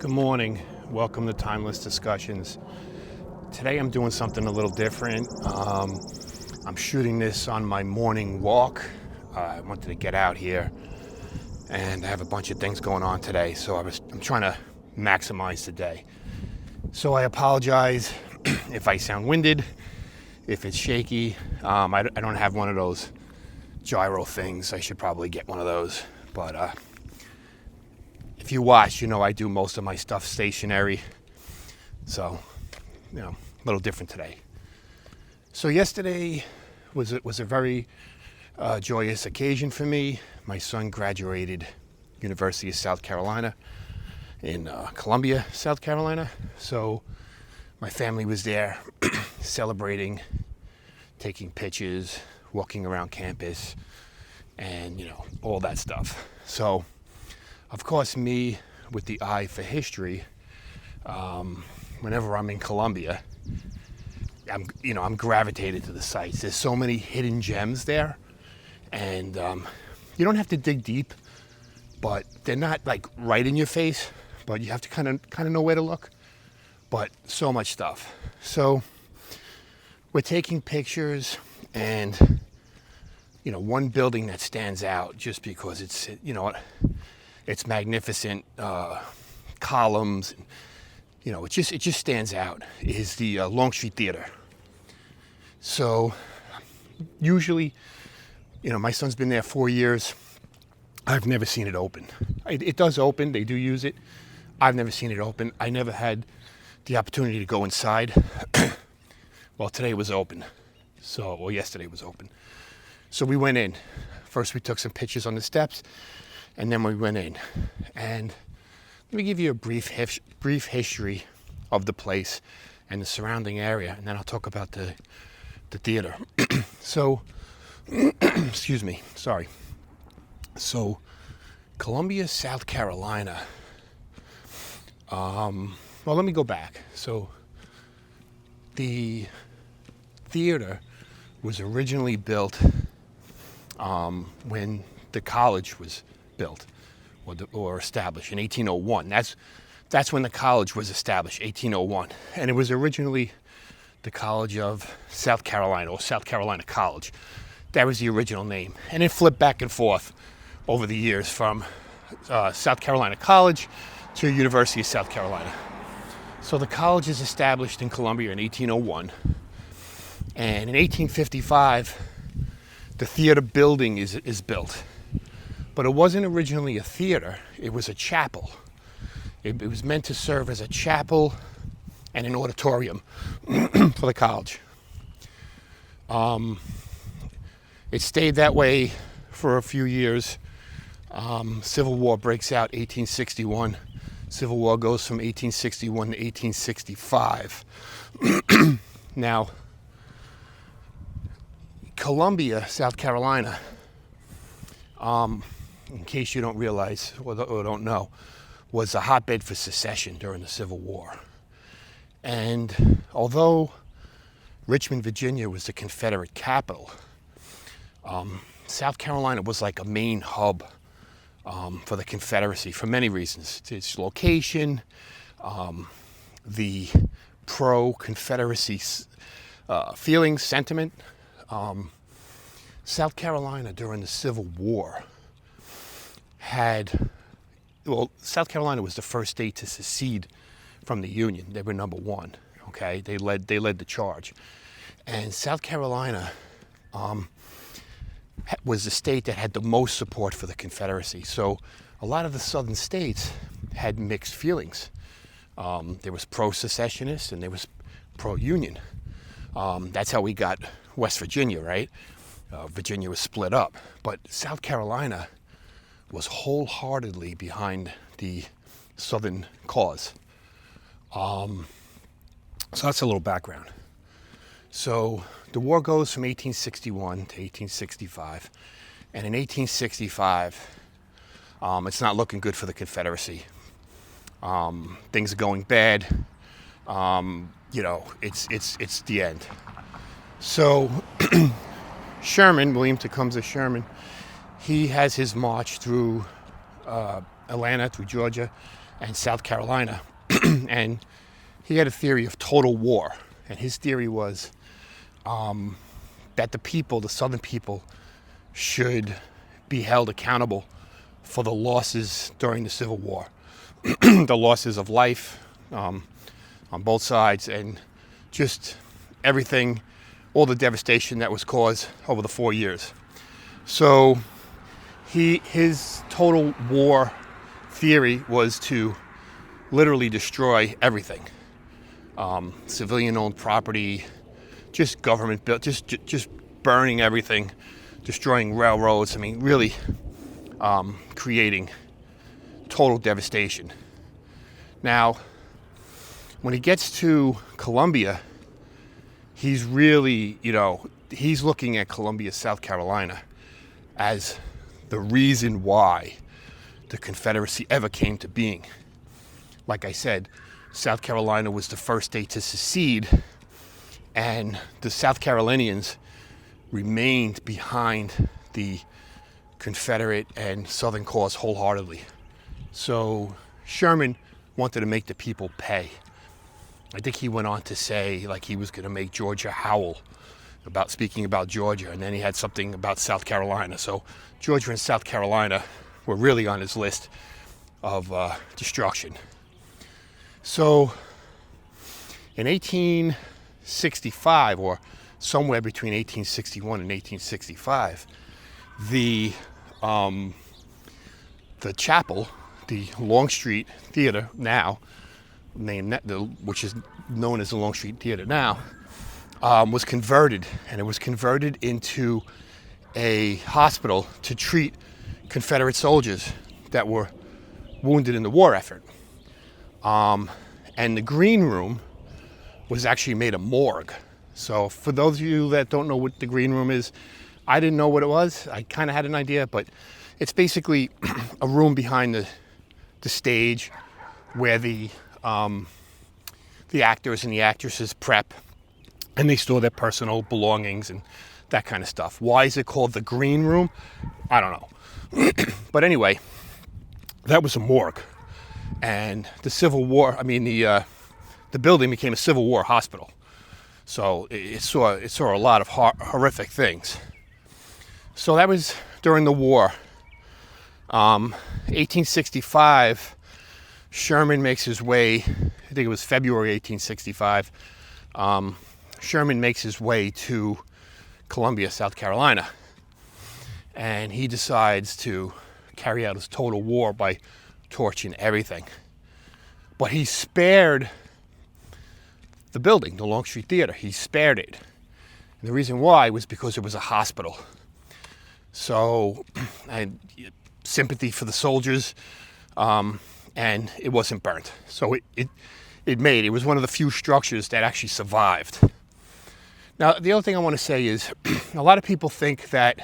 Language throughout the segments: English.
Good morning. Welcome to Timeless Discussions. Today I'm doing something a little different. I'm shooting this on my morning walk. I wanted to get out here and I have a bunch of things going on today, so I'm trying to maximize the day. So I apologize if I sound winded, if it's shaky. I don't have one of those gyro things. I should probably get one of those, but if you watch, you know I do most of my stuff stationary, so a little different today. So yesterday was a very joyous occasion for me. My son graduated University of South Carolina in Columbia, South Carolina. So my family was there celebrating, taking pictures, walking around campus, and all that stuff. So of course, me with the eye for history, whenever I'm in Columbia, I'm gravitated to the sites. There's so many hidden gems there, and you don't have to dig deep, but they're not like right in your face. But you have to kind of know where to look. But so much stuff. So we're taking pictures, and one building that stands out just because it's it's magnificent columns. It just stands out is the Longstreet Theatre. So usually, my son's been there 4 years. I've never seen it open. It does open. They do use it. I've never seen it open. I never had the opportunity to go inside. Well, today was open. Yesterday was open. So we went in. First, we took some pictures on the steps. And then we went in, and let me give you a brief history of the place and the surrounding area, and then I'll talk about the theater. So, excuse me, sorry. So, Columbia, South Carolina. Well, let me go back. So, the theater was originally built when the college was built or established in 1801. That's when the college was established, 1801. And it was originally the College of South Carolina, or South Carolina College. That was the original name. And it flipped back and forth over the years from South Carolina College to University of South Carolina. So the college is established in Columbia in 1801. And in 1855, the theater building is built. But it wasn't originally a theater, it was a chapel. It was meant to serve as a chapel and an auditorium for the college. It stayed that way for a few years. Civil War breaks out 1861. Civil War goes from 1861 to 1865. Now, Columbia, South Carolina, in case you don't realize or don't know, was a hotbed for secession during the Civil War. And although Richmond, Virginia was the Confederate capital, South Carolina was like a main hub for the Confederacy for many reasons. Its location, the pro-Confederacy feeling, sentiment. South Carolina during the Civil War South Carolina was the first state to secede from the Union. They were number one. Okay, they led the charge, and South Carolina was the state that had the most support for the Confederacy. So a lot of the southern states had mixed feelings. There was pro-secessionists and there was pro-Union. That's how we got West Virginia, right? Virginia was split up, but South Carolina was wholeheartedly behind the Southern cause. So that's a little background. So the war goes from 1861 to 1865, and in 1865, it's not looking good for the Confederacy. Things are going bad. It's the end. So Sherman, William Tecumseh Sherman, he has his march through Atlanta, through Georgia, and South Carolina. And he had a theory of total war. And his theory was that the people, the Southern people, should be held accountable for the losses during the Civil War. The losses of life on both sides, and just everything, all the devastation that was caused over the 4 years. So his total war theory was to literally destroy everything. Civilian-owned property, just government built, just burning everything, destroying railroads. I mean, really creating total devastation. Now, when he gets to Columbia, he's really, he's looking at Columbia, South Carolina, as the reason why the Confederacy ever came to being. Like I said, South Carolina was the first state to secede, and the South Carolinians remained behind the Confederate and Southern cause wholeheartedly. So Sherman wanted to make the people pay. I think he went on to say, like, he was going to make Georgia howl about speaking about Georgia, and then he had something about South Carolina. So Georgia and South Carolina were really on his list of destruction. So in 1865, or somewhere between 1861 and 1865, the chapel, the Longstreet Theatre now, which is known as the Longstreet Theatre now, was converted, and it was converted into a hospital to treat Confederate soldiers that were wounded in the war effort. And the green room was actually made a morgue. So for those of you that don't know what the green room is, I didn't know what it was. I kind of had an idea, but it's basically a room behind the stage where the actors and the actresses prep, and they store their personal belongings and that kind of stuff. Why is it called the green room? I don't know. But anyway, that was a morgue. And the Civil War, the building became a Civil War hospital. So it saw a lot of horrific things. So that was during the war. 1865, Sherman makes his way, I think it was February 1865, Sherman makes his way to Columbia, South Carolina. And he decides to carry out his total war by torching everything. But he spared the building, the Longstreet Theatre. He spared it. And the reason why was because it was a hospital. So, and sympathy for the soldiers, and it wasn't burnt. So it was one of the few structures that actually survived. Now, the other thing I want to say is, a lot of people think that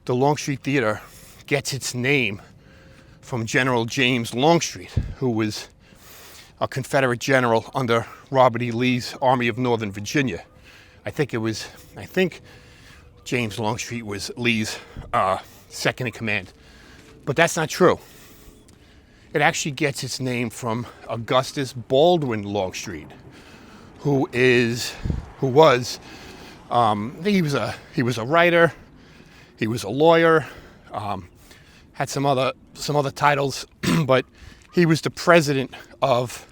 the Longstreet Theatre gets its name from General James Longstreet, who was a Confederate general under Robert E. Lee's Army of Northern Virginia. I think James Longstreet was Lee's second in command. But that's not true. It actually gets its name from Augustus Baldwin Longstreet, who was he was a writer, he was a lawyer, had some other titles, but he was the president of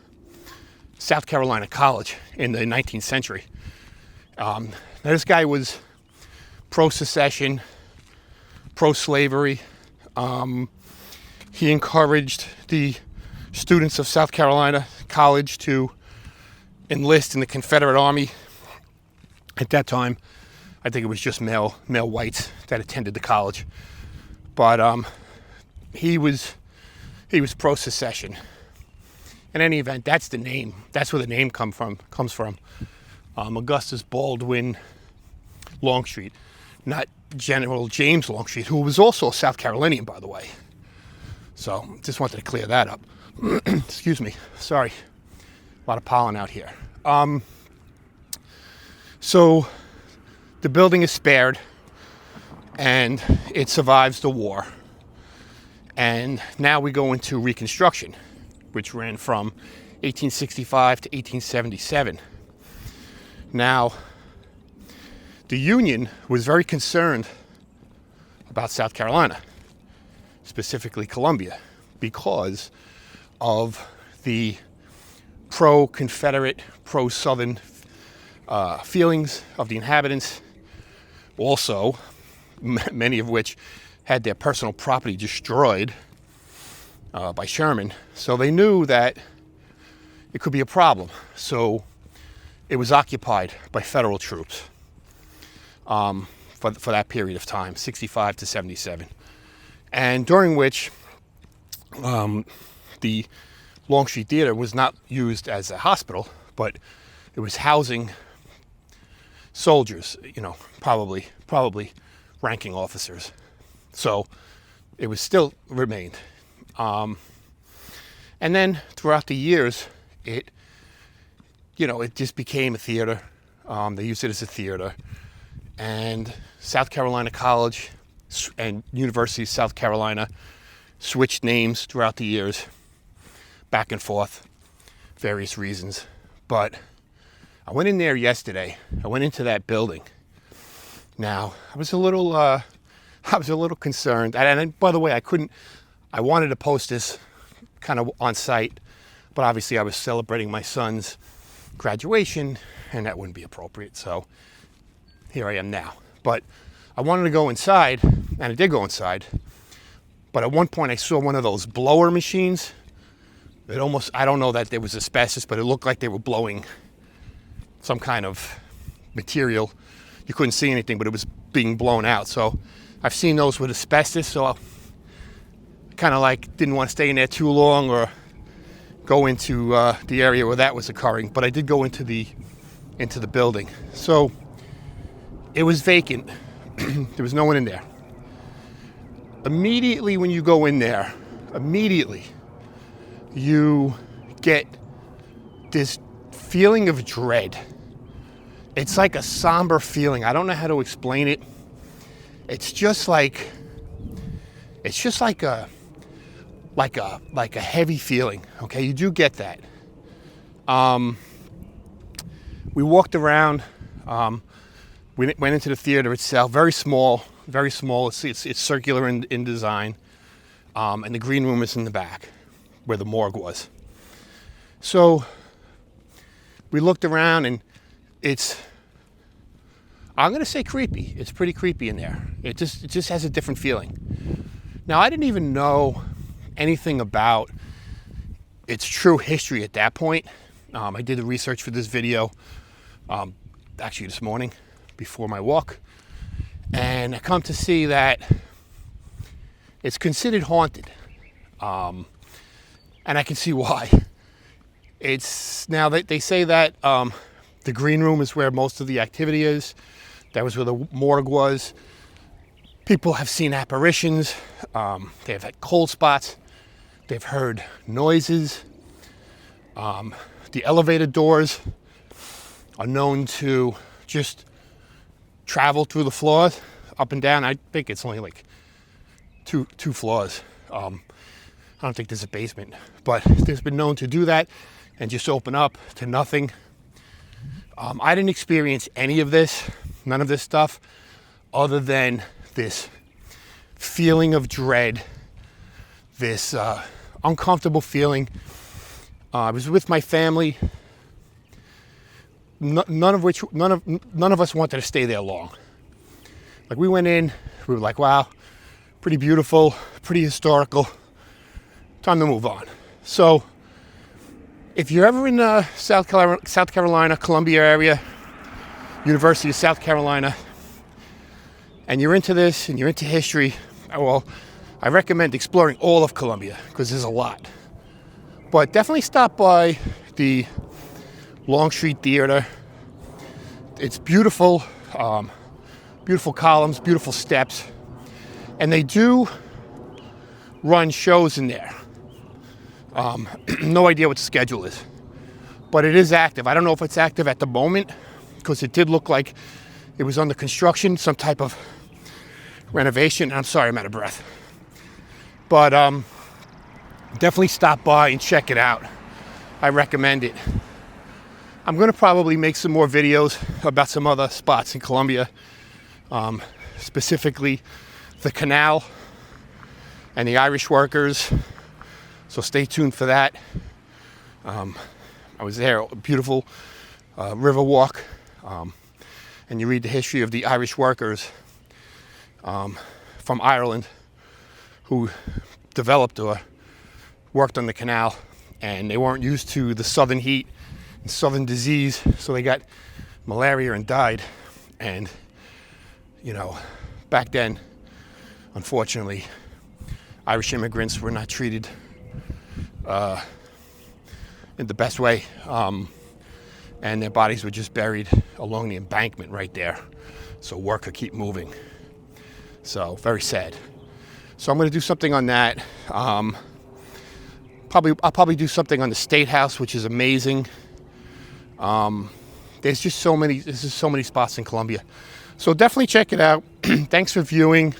South Carolina College in the 19th century. Now this guy was pro-secession, pro-slavery. He encouraged the students of South Carolina College to enlist in the Confederate Army. At that time, I think it was just male whites that attended the college. But he was pro-secession. In any event, that's the name. That's where the name comes from. Augustus Baldwin Longstreet, not General James Longstreet, who was also a South Carolinian, by the way. So just wanted to clear that up. Excuse me. Sorry. A lot of pollen out here. So the building is spared, and it survives the war. And now we go into Reconstruction. which ran from 1865 to 1877. Now, the Union was very concerned about South Carolina, specifically Columbia, because of the pro-Confederate, pro-Southern feelings of the inhabitants. Also, many of which had their personal property destroyed by Sherman. So they knew that it could be a problem. So it was occupied by federal troops for that period of time, 65 to 77. And during which the Longstreet Theatre was not used as a hospital, but it was housing soldiers, probably ranking officers. So it was still remained. And then throughout the years, it just became a theater. They used it as a theater. And South Carolina College and University of South Carolina switched names throughout the years, back and forth, various reasons. But I went in there yesterday. I went into that building. Now, I was a little concerned. And by the way, I wanted to post this kind of on site, but obviously I was celebrating my son's graduation, and that wouldn't be appropriate. So here I am now. But I wanted to go inside, and I did go inside. But at one point I saw one of those blower machines. I don't know that there was asbestos, but it looked like they were blowing some kind of material. You couldn't see anything, but it was being blown out. So I've seen those with asbestos, so I kind of didn't want to stay in there too long or go into the area where that was occurring. But I did go into the building. So it was vacant. There was no one in there. Immediately when you go in there, you get this feeling of dread. It's like a somber feeling. I don't know how to explain it. It's just like a heavy feeling. Okay, you do get that. We walked around. We went into the theater itself. Very small. It's circular in design. And the green room is in the back, where the morgue was. So we looked around, and I'm going to say creepy. It's pretty creepy in there. It just has a different feeling. Now, I didn't even know anything about its true history at that point. I did the research for this video, actually this morning before my walk. And I come to see that it's considered haunted. And I can see why. Now they say that the green room is where most of the activity is. That was where the morgue was. People have seen apparitions. They've had cold spots. They've heard noises. The elevator doors are known to just travel through the floors, up and down. I think it's only like two floors. I don't think there's a basement, but there's been known to do that and just open up to nothing. I didn't experience any of this, none of this stuff, other than this feeling of dread, this uncomfortable feeling. I was with my family, none of us wanted to stay there long. Like, we went in, we were like, wow, pretty beautiful, pretty historical, time to move on. So if you're ever in South Carolina, Columbia area, University of South Carolina, and you're into this and you're into history, well, I recommend exploring all of Columbia because there's a lot. But definitely stop by the Longstreet Theatre. It's beautiful, beautiful columns, beautiful steps, and they do run shows in there. No idea what the schedule is, but it is active. I don't know if it's active at the moment because it did look like it was under construction, some type of renovation. I'm sorry, I'm out of breath. But Definitely stop by and check it out. I recommend it. I'm going to probably make some more videos about some other spots in Colombia, specifically the canal and the Irish workers. So stay tuned for that. I was there, a beautiful river walk, and you read the history of the Irish workers from Ireland who developed or worked on the canal, and they weren't used to the southern heat and southern disease, so they got malaria and died. And back then, unfortunately, Irish immigrants were not treated in the best way, and their bodies were just buried along the embankment right there, so work could keep moving. So very sad. So I'm going to do something on that. I'll probably do something on the State House, which is amazing. There's just so many spots in Colombia, so definitely check it out. Thanks for viewing.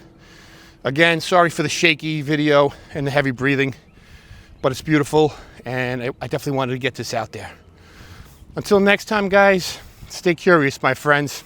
Again, sorry for the shaky video and the heavy breathing, but it's beautiful, and I definitely wanted to get this out there. Until next time, guys, stay curious, my friends.